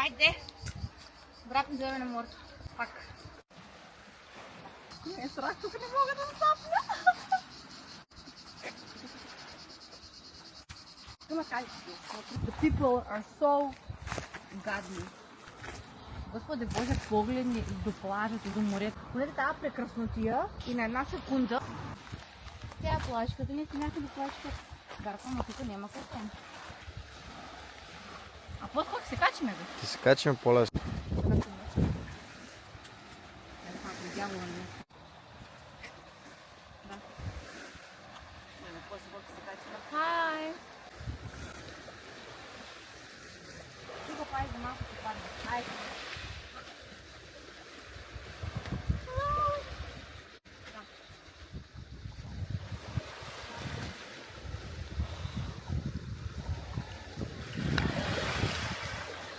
Ајде. Брат ми зове на морето. Пак. Не е страх, тук не мога да стапна. The people are so gadni. Господи Боже, погледни до плажата, до морето. Гледа тази прекраснотия и на една секунда тя плажката, ние си някъде плажка. Дарко, но тук няма картон. А после как се качиме, бе? Ти се качиме по-лесно. Хай! Тук пай за малко се падне. Айде.